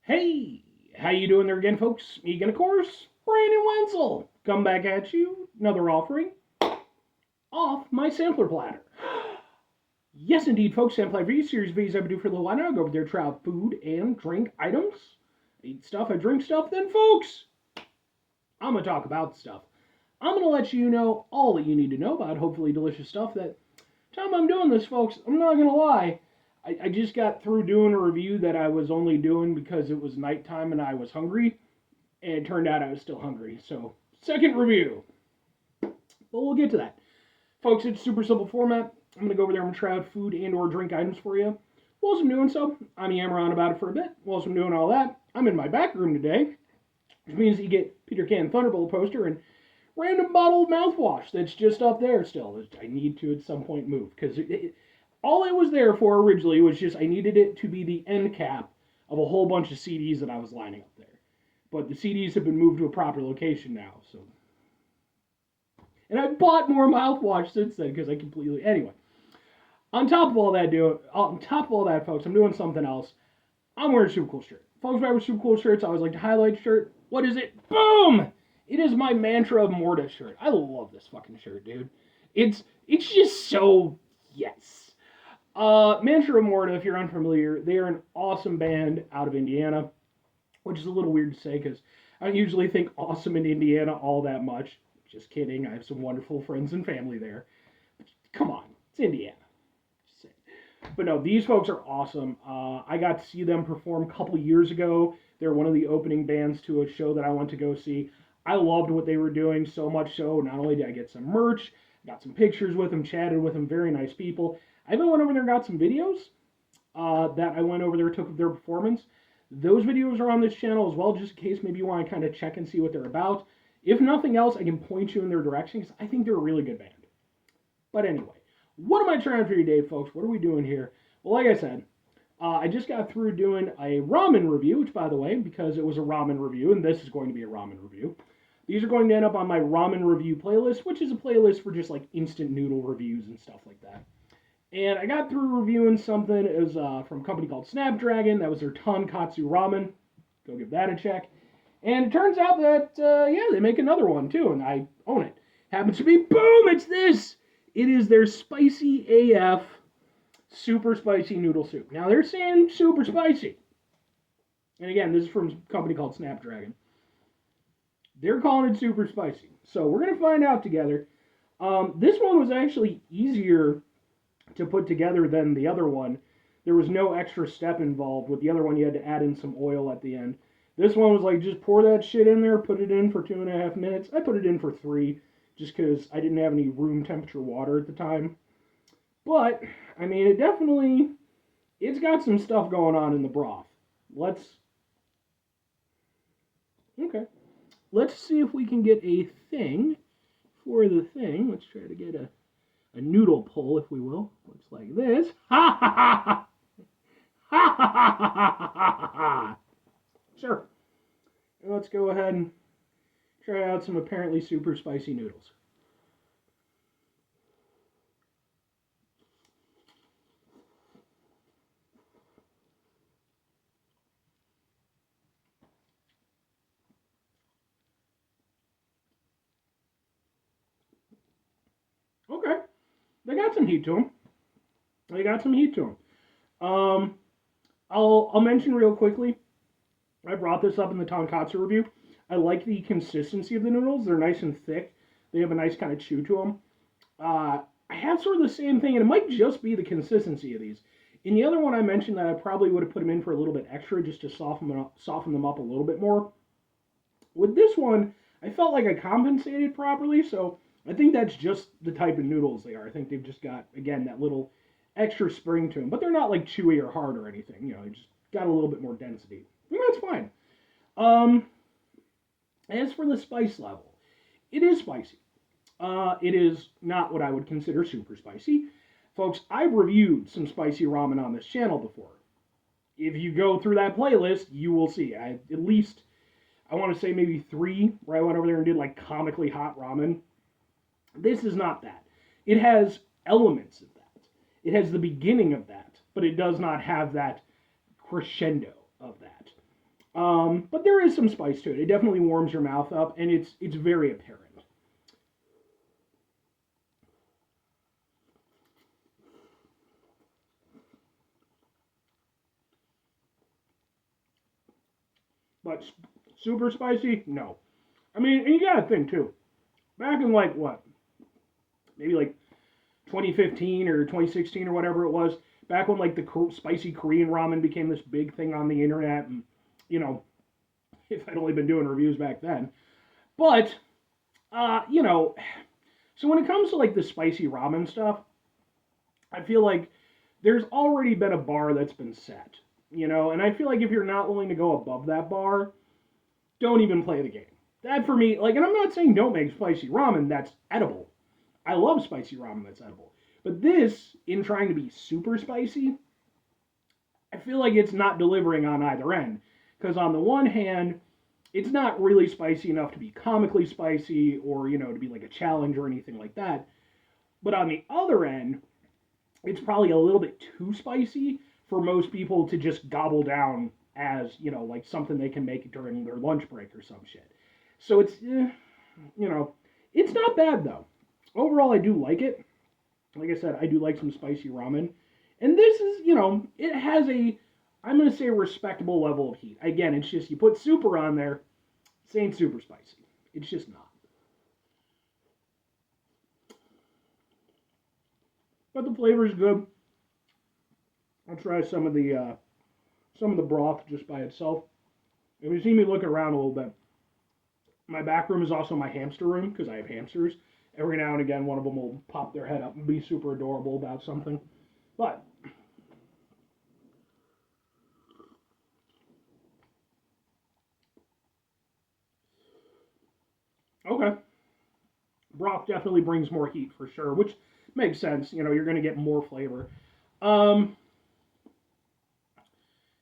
Hey, how you doing there again, folks? Megan, of course, Brandon Wenzel. Come back at you, another offering off my sampler platter. Yes, indeed, folks, sampler V series videos I've been doing for a little while now. I go over there, try out food and drink items. I eat stuff, I drink stuff. Then, folks, I'm gonna talk about stuff. I'm gonna let you know all that you need to know about hopefully delicious stuff. That time I'm doing this, folks, I'm not gonna lie. I just got through doing a review that I was only doing because it was nighttime and I was hungry, and it turned out I was still hungry. So, second review. But we'll get to that. Folks, it's super simple format. I'm going to go over there and try out food and or drink items for you. Whilst I'm doing so, I'm yammering on about it for a bit. Whilst I'm doing all that, I'm in my back room today, which means you get Peter Can Thunderbolt poster and random bottle of mouthwash that's just up there still. I need to at some point move because all it was there for originally was just I needed it to be the end cap of a whole bunch of CDs that I was lining up there. But the CDs have been moved to a proper location now, so. And I've bought more mouthwash since then because I completely. Anyway, on top of all that, folks, I'm doing something else. I'm wearing a super cool shirt. Folks, when I wear super cool shirts, I always like to highlight shirt. What is it? Boom! It is my Mantra of Morta shirt. I love this fucking shirt, dude. It's just so yes. Mantra of Morta, if you're unfamiliar, they are an awesome band out of Indiana, which is a little weird to say because I don't usually think awesome in Indiana all that much. Just kidding. I have some wonderful friends and family there. But come on, it's Indiana. But no, these folks are awesome. I got to see them perform a couple years ago. They're one of the opening bands to a show that I went to go see. I loved what they were doing so much so. Not only did I get some merch, got some pictures with them, chatted with them, very nice people. I even went over there and got some videos that I went over there, took of their performance. Those videos are on this channel as well, just in case maybe you want to kind of check and see what they're about. If nothing else, I can point you in their direction because I think they're a really good band. But anyway, what am I trying for you today, folks? What are we doing here? Well, like I said, I just got through doing a ramen review, which, by the way, because it was a ramen review, and this is going to be a ramen review, these are going to end up on my ramen review playlist, which is a playlist for just like instant noodle reviews and stuff like that. And I got through reviewing something. It was from a company called Snapdragon. That was their tonkatsu ramen. Go give that a check. And it turns out that, yeah, they make another one too, and I own it. Happens to be, boom, it's this! It is their spicy AF super spicy noodle soup. Now, they're saying super spicy. And again, this is from a company called Snapdragon. They're calling it super spicy. So we're going to find out together. This one was actually easier to put together than the other one. There was no extra step involved. With the other one, you had to add in some oil at the end. This one was like, just pour that shit in there, put it in for 2.5 minutes. I put it in for 3, just because I didn't have any room temperature water at the time. But, I mean, it's got some stuff going on in the broth. Let's see if we can get a thing for the thing. Let's try to get a noodle pull, if we will. Looks like this. Ha ha ha ha! Ha ha ha ha ha ha! Sure. Let's go ahead and try out some apparently super spicy noodles. Okay. They got some heat to them. Um, I'll mention real quickly. I brought this up in the tonkatsu review. I like the consistency of the noodles. They're nice and thick. They have a nice kind of chew to them. I have sort of the same thing, and it might just be the consistency of these. In the other one, I mentioned that I probably would have put them in for a little bit extra just to soften them up a little bit more. With this one, I felt like I compensated properly, so I think that's just the type of noodles they are. I think they've just got, again, that little extra spring to them. But they're not like chewy or hard or anything. You know, they just got a little bit more density. And that's fine. Um, as for the spice level, it is spicy. It is not what I would consider super spicy. Folks, I've reviewed some spicy ramen on this channel before. If you go through that playlist, you will see. I want to say maybe 3, where I went over there and did like comically hot ramen. This is not that. It has elements of that. It has the beginning of that, but it does not have that crescendo of that. But there is some spice to it. It definitely warms your mouth up, and it's very apparent. But super spicy, no. I mean, and you gotta think too. Back in like what, maybe like 2015 or 2016 or whatever it was, back when like the spicy Korean ramen became this big thing on the internet, and you know, if I'd only been doing reviews back then. But you know, so when it comes to like the spicy ramen stuff, I feel like there's already been a bar that's been set, you know, and I feel like if you're not willing to go above that bar, don't even play the game. That for me, like, and I'm not saying don't make spicy ramen that's edible. I love spicy ramen that's edible. But this, in trying to be super spicy, I feel like it's not delivering on either end. Because on the one hand, it's not really spicy enough to be comically spicy or, you know, to be like a challenge or anything like that. But on the other end, it's probably a little bit too spicy for most people to just gobble down as, you know, like something they can make during their lunch break or some shit. So it's, you know, it's not bad though. Overall, I do like it. Like I said, I do like some spicy ramen. And this is, you know, it has a, I'm going to say, respectable level of heat. Again, it's just you put super on there, it ain't super spicy. It's just not. But the flavor is good. I'll try some of the broth just by itself. If you see me looking around a little bit, my back room is also my hamster room because I have hamsters. Every now and again, one of them will pop their head up and be super adorable about something. But okay, broth definitely brings more heat for sure, which makes sense. You know, you're going to get more flavor. Um,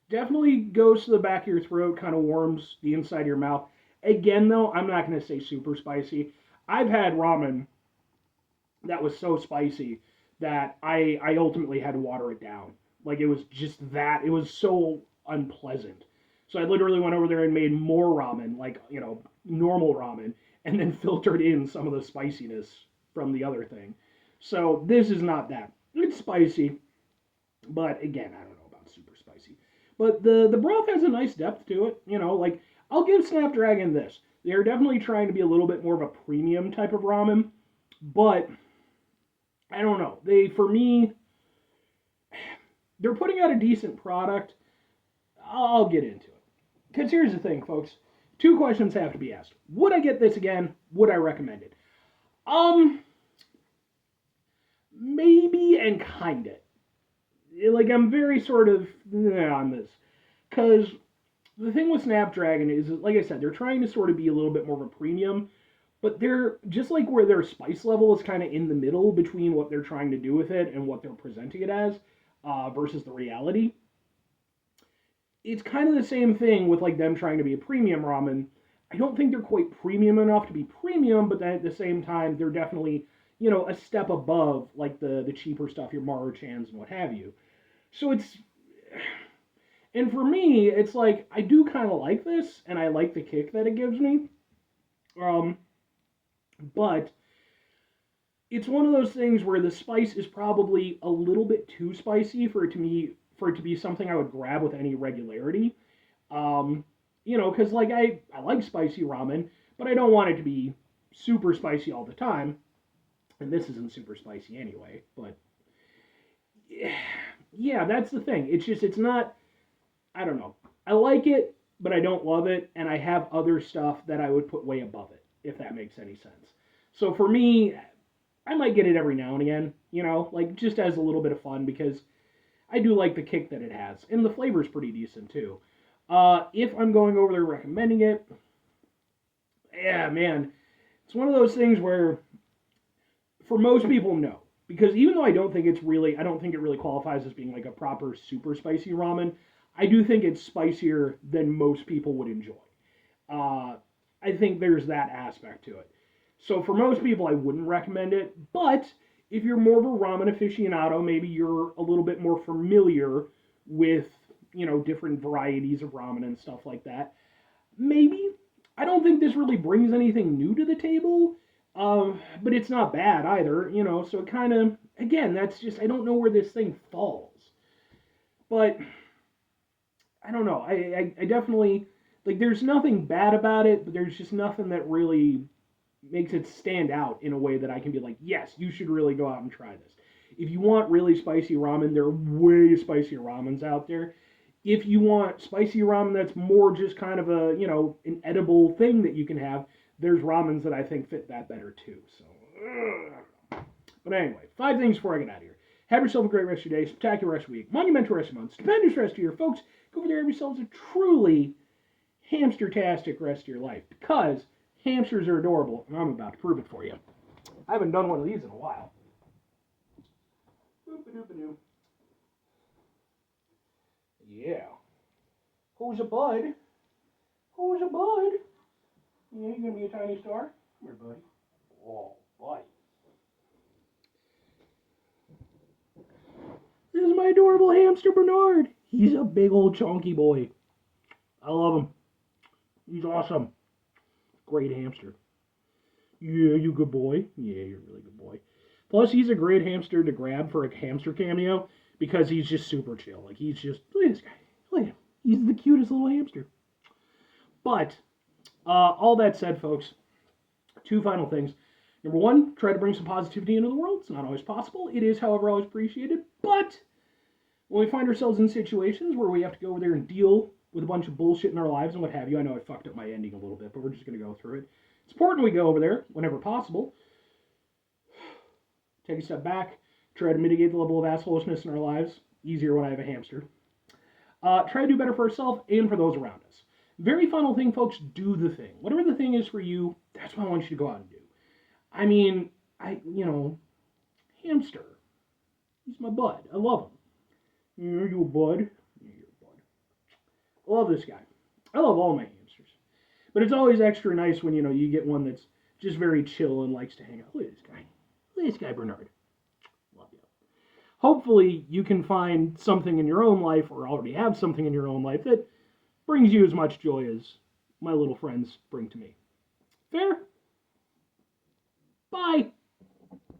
Definitely goes to the back of your throat, kind of warms the inside of your mouth. Again, though, I'm not going to say super spicy. I've had ramen that was so spicy that I ultimately had to water it down. Like it was just that it was so unpleasant. So I literally went over there and made more ramen, like you know normal ramen, and then filtered in some of the spiciness from the other thing. So this is not that. It's spicy, but again, I don't know about super spicy. But the broth has a nice depth to it. You know, like I'll give Snapdragon this. They're definitely trying to be a little bit more of a premium type of ramen, but I don't know. They for me, they're putting out a decent product. I'll get into it. Because here's the thing, folks. Two questions have to be asked. Would I get this again? Would I recommend it? Um, Maybe and kinda. Like I'm very sort of on this. Because the thing with Snapdragon is, like I said, they're trying to sort of be a little bit more of a premium, but they're just like where their spice level is kind of in the middle between what they're trying to do with it and what they're presenting it as versus the reality. It's kind of the same thing with like them trying to be a premium ramen. I don't think they're quite premium enough to be premium, but then at the same time, they're definitely a step above like the cheaper stuff, your Maruchans and what have you. So it's and for me, it's like I do kind of like this, and I like the kick that it gives me. Um, but it's one of those things where the spice is probably a little bit too spicy for it to be something I would grab with any regularity. Um, because like I like spicy ramen, but I don't want it to be super spicy all the time. And this isn't super spicy anyway. But yeah, that's the thing. It's just it's not. I don't know. I like it, but I don't love it, and I have other stuff that I would put way above it, if that makes any sense. So for me, I might get it every now and again, like just as a little bit of fun because I do like the kick that it has, and the flavor's pretty decent too. If I'm going over there recommending it, yeah, man, it's one of those things where for most people, no, because even though I don't think it really qualifies as being like a proper super spicy ramen. I do think it's spicier than most people would enjoy. Uh, I think there's that aspect to it. So for most people, I wouldn't recommend it. But if you're more of a ramen aficionado, maybe you're a little bit more familiar with different varieties of ramen and stuff like that. Maybe. I don't think this really brings anything new to the table, but it's not bad either, so it kind of, again, that's just, I don't know where this thing falls. But, I don't know. I definitely, like, there's nothing bad about it, but there's just nothing that really makes it stand out in a way that I can be like, yes, you should really go out and try this. If you want really spicy ramen, there are way spicier ramens out there. If you want spicy ramen that's more just kind of a, an edible thing that you can have, there's ramens that I think fit that better too. So, but anyway, 5 things before I get out of here. Have yourself a great rest of your day, spectacular rest of your week, monumental rest of your month, stupendous rest of your year. Folks, go over there and have yourselves a truly hamster-tastic rest of your life, because hamsters are adorable, and I'm about to prove it for you. I haven't done one of these in a while. Boop-a-doop-a-doo. Yeah. Who's a bud? Who's a bud? Yeah, you gonna be a tiny star? Come here, buddy. Oh, buddy. This is my adorable hamster, Bernard. He's a big old chunky boy. I love him. He's awesome. Great hamster. Yeah, you good boy. Yeah, you're a really good boy. Plus, he's a great hamster to grab for a hamster cameo because he's just super chill. Like, he's just, look at this guy. Look at him. He's the cutest little hamster. But, all that said, folks, 2 final things. Number 1, try to bring some positivity into the world. It's not always possible. It is, however, always appreciated. But when we find ourselves in situations where we have to go over there and deal with a bunch of bullshit in our lives and what have you, I know I fucked up my ending a little bit, but we're just going to go through it. It's important we go over there whenever possible. Take a step back. Try to mitigate the level of assholishness in our lives. Easier when I have a hamster. Try to do better for ourselves and for those around us. Very final thing, folks, do the thing. Whatever the thing is for you, that's what I want you to go out and do. I mean, hamster. He's my bud. I love him. Yeah, you a bud? Yeah, you're a bud. I love this guy. I love all my hamsters. But it's always extra nice when, you get one that's just very chill and likes to hang out. Look at this guy. Look at this guy, Bernard. Love you. Hopefully, you can find something in your own life, or already have something in your own life, that brings you as much joy as my little friends bring to me. Fair? Bye.